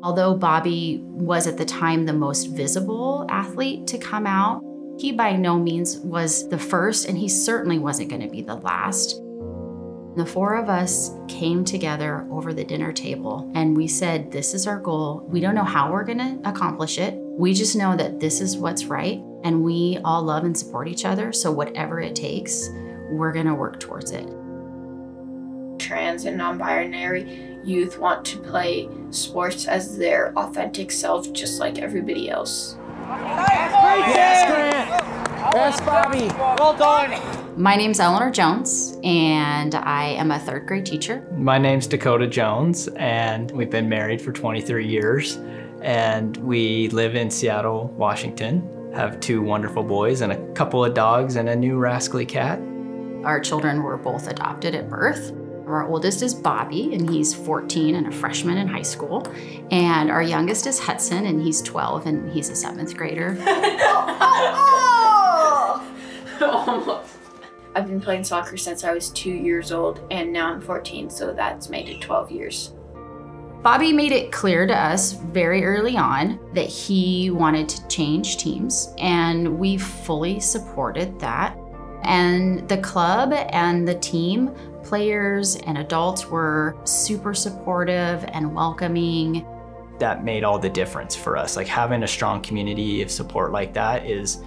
Although Bobby was at the time the most visible athlete to come out, he by no means was the first, and he certainly wasn't going to be the last. The four of us came together over the dinner table and we said, this is our goal. We don't know how we're going to accomplish it. We just know that this is what's right, and we all love and support each other. So whatever it takes, we're going to work towards it. Trans and non-binary youth want to play sports as their authentic self, just like everybody else. Yes, Grant! Yes, Bobby! Well done! My name's Eleanor Jones, and I am a third grade teacher. My name's Dakota Jones, and we've been married for 23 years. And we live in Seattle, Washington, have 2 wonderful boys and a couple of dogs and a new rascally cat. Our children were both adopted at birth. Our oldest is Bobby, and he's 14 and a freshman in high school. And our youngest is Hudson, and he's 12, and he's a 7th grader. Almost. I've been playing soccer since I was 2 years old, and now I'm 14, so that's made it 12 years. Bobby made it clear to us very early on that he wanted to change teams, and we fully supported that. And the club and the team, players and adults, were super supportive and welcoming. That made all the difference for us. Like, having a strong community of support like that is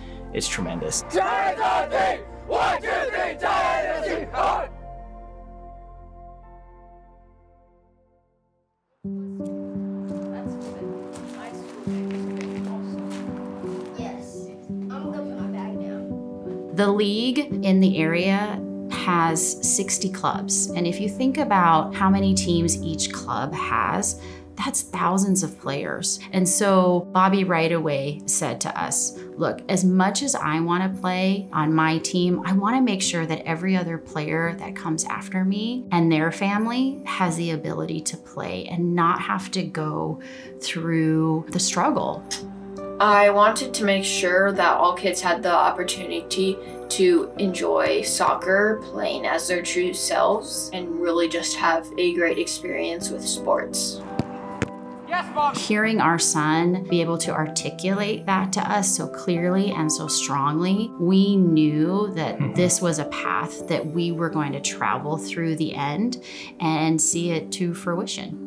tremendous. Giants on 3! 1, 2, 3, Giants on 3! On! The league in the area has 60 clubs. And if you think about how many teams each club has, that's thousands of players. And so Bobby right away said to us, look, as much as I want to play on my team, I want to make sure that every other player that comes after me and their family has the ability to play and not have to go through the struggle. I wanted to make sure that all kids had the opportunity to enjoy soccer, playing as their true selves, and really just have a great experience with sports. Yes, Mom! Hearing our son be able to articulate that to us so clearly and so strongly, we knew that this was a path that we were going to travel through the end and see it to fruition.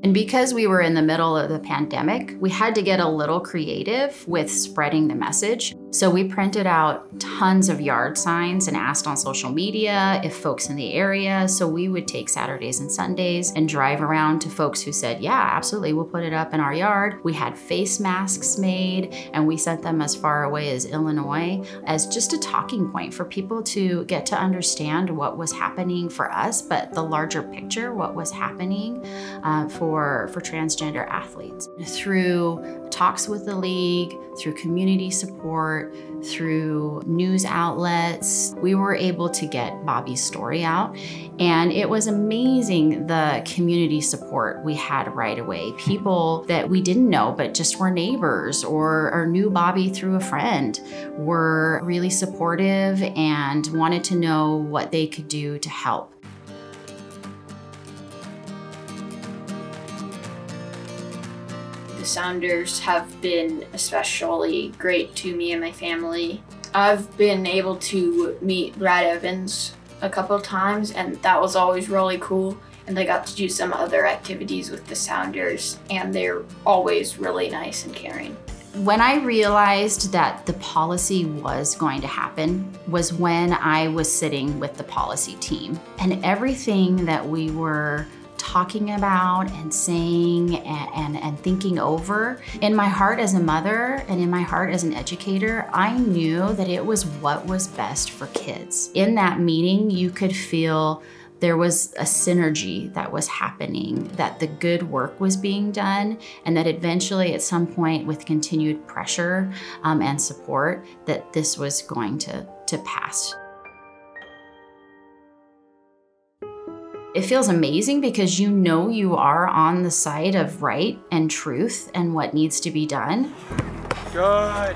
And because we were in the middle of the pandemic, we had to get a little creative with spreading the message. So we printed out tons of yard signs and asked on social media if folks in the area. So we would take Saturdays and Sundays and drive around to folks who said, yeah, absolutely, we'll put it up in our yard. We had face masks made, and we sent them as far away as Illinois as just a talking point for people to get to understand what was happening for us, but the larger picture, what was happening for transgender athletes. Through talks with the league, through community support, through news outlets, we were able to get Bobby's story out. And it was amazing the community support we had right away. People that we didn't know, but just were neighbors or knew Bobby through a friend, were really supportive and wanted to know what they could do to help. The Sounders have been especially great to me and my family. I've been able to meet Brad Evans a couple of times, and that was always really cool. And I got to do some other activities with the Sounders, and they're always really nice and caring. When I realized that the policy was going to happen was when I was sitting with the policy team, and everything that we were talking about and saying and thinking over. In my heart as a mother and in my heart as an educator, I knew that it was what was best for kids. In that meeting, you could feel there was a synergy that was happening, that the good work was being done, and that eventually at some point with continued pressure and support, that this was going to pass. It feels amazing because you know you are on the side of right and truth and what needs to be done. Good.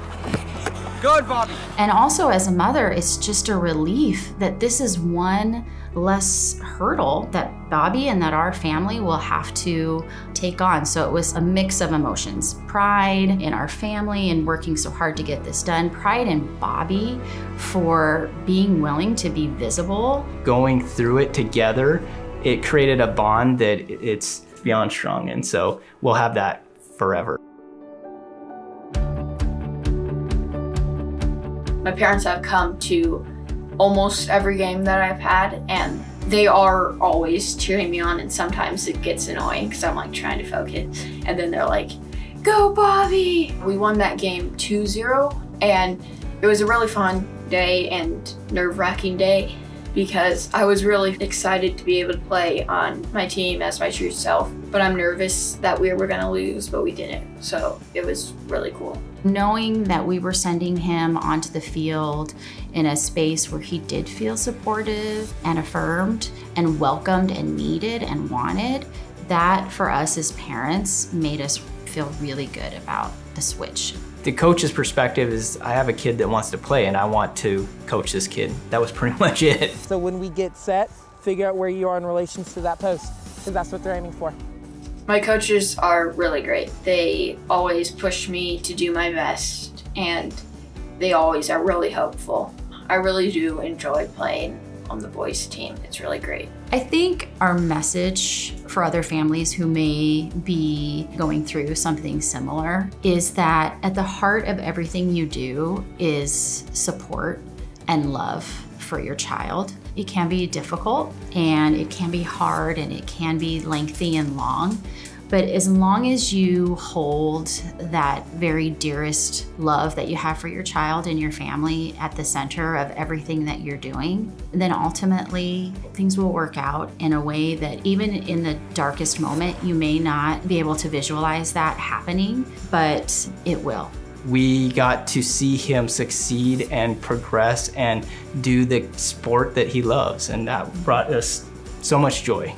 Good, Bobby. And also as a mother, it's just a relief that this is one less hurdle that Bobby and that our family will have to take on. So it was a mix of emotions, pride in our family and working so hard to get this done, pride in Bobby for being willing to be visible. Going through it together, it created a bond that it's beyond strong, and so we'll have that forever. My parents have come to almost every game that I've had, and they are always cheering me on, and sometimes it gets annoying because I'm like trying to focus, and then they're like, "Go Bobby!" We won that game 2-0, and it was a really fun day and nerve-wracking day because I was really excited to be able to play on my team as my true self, but I'm nervous that we were gonna lose, but we didn't, so it was really cool. Knowing that we were sending him onto the field in a space where he did feel supportive and affirmed and welcomed and needed and wanted, that for us as parents made us feel really good about the switch. The coach's perspective is, I have a kid that wants to play and I want to coach this kid. That was pretty much it. So when we get set, figure out where you are in relation to that post, because that's what they're aiming for. My coaches are really great. They always push me to do my best, and they always are really hopeful. I really do enjoy playing on the boys team. It's really great. I think our message for other families who may be going through something similar is that at the heart of everything you do is support and love for your child. It can be difficult and it can be hard and it can be lengthy and long, but as long as you hold that very dearest love that you have for your child and your family at the center of everything that you're doing, then ultimately things will work out in a way that even in the darkest moment, you may not be able to visualize that happening, but it will. We got to see him succeed and progress and do the sport that he loves, and that brought us so much joy.